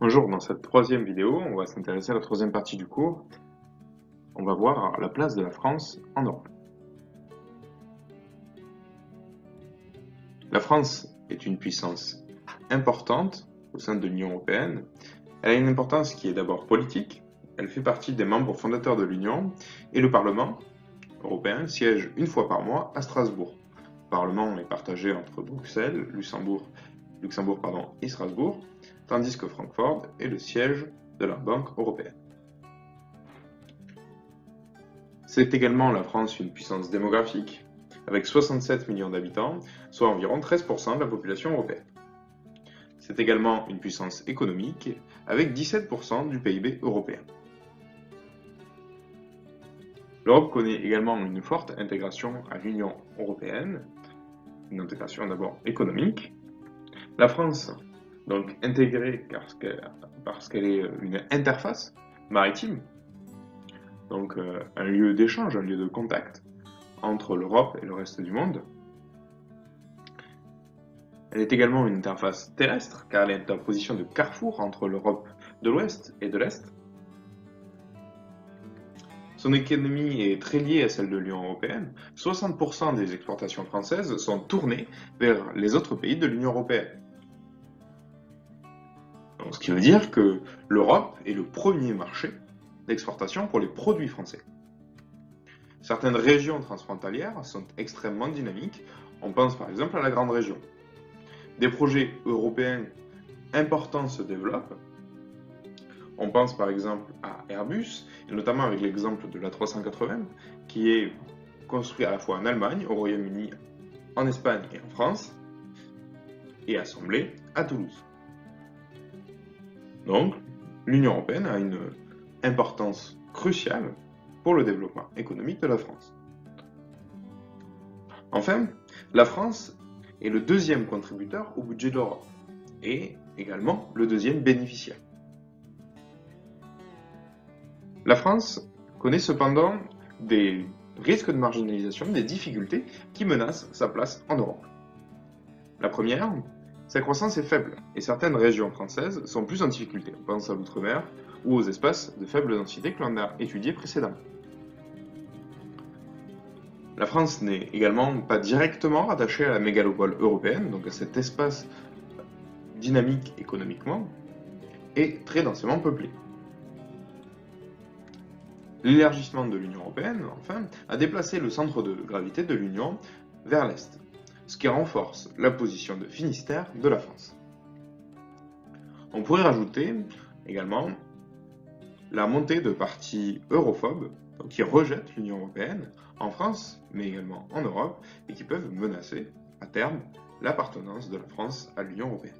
Bonjour, dans cette troisième vidéo, on va s'intéresser à la troisième partie du cours. On va voir la place de la France en Europe. La France est une puissance importante au sein de l'Union européenne. Elle a une importance qui est d'abord politique. Elle fait partie des membres fondateurs de l'Union et le Parlement européen siège une fois par mois à Strasbourg. Le Parlement est partagé entre Bruxelles, Luxembourg et Strasbourg, tandis que Francfort est le siège de la Banque européenne. C'est également la France une puissance démographique, avec 67 millions d'habitants, soit environ 13% de la population européenne. C'est également une puissance économique, avec 17% du PIB européen. L'Europe connaît également une forte intégration à l'Union européenne, une intégration d'abord économique. La France, donc intégrée parce qu'elle est une interface maritime, donc un lieu d'échange, un lieu de contact entre l'Europe et le reste du monde. Elle est également une interface terrestre, car elle est en position de carrefour entre l'Europe de l'Ouest et de l'Est. Son économie est très liée à celle de l'Union européenne. 60% des exportations françaises sont tournées vers les autres pays de l'Union européenne. Donc, ce qui veut dire que l'Europe est le premier marché d'exportation pour les produits français. Certaines régions transfrontalières sont extrêmement dynamiques. On pense par exemple à la Grande Région. Des projets européens importants se développent. On pense par exemple à Airbus, et notamment avec l'exemple de l'A380, qui est construit à la fois en Allemagne, au Royaume-Uni, en Espagne et en France, et assemblé à Toulouse. Donc, l'Union européenne a une importance cruciale pour le développement économique de la France. Enfin, la France est le deuxième contributeur au budget de l'Europe, et également le deuxième bénéficiaire. La France connaît cependant des risques de marginalisation, des difficultés qui menacent sa place en Europe. La première, sa croissance est faible et certaines régions françaises sont plus en difficulté. On pense à l'outre-mer ou aux espaces de faible densité que l'on a étudiés précédemment. La France n'est également pas directement rattachée à la mégalopole européenne, donc à cet espace dynamique économiquement et très densément peuplé. L'élargissement de l'Union européenne, enfin, a déplacé le centre de gravité de l'Union vers l'Est, ce qui renforce la position de Finistère de la France. On pourrait rajouter également la montée de partis europhobes qui rejettent l'Union européenne en France, mais également en Europe, et qui peuvent menacer à terme l'appartenance de la France à l'Union européenne.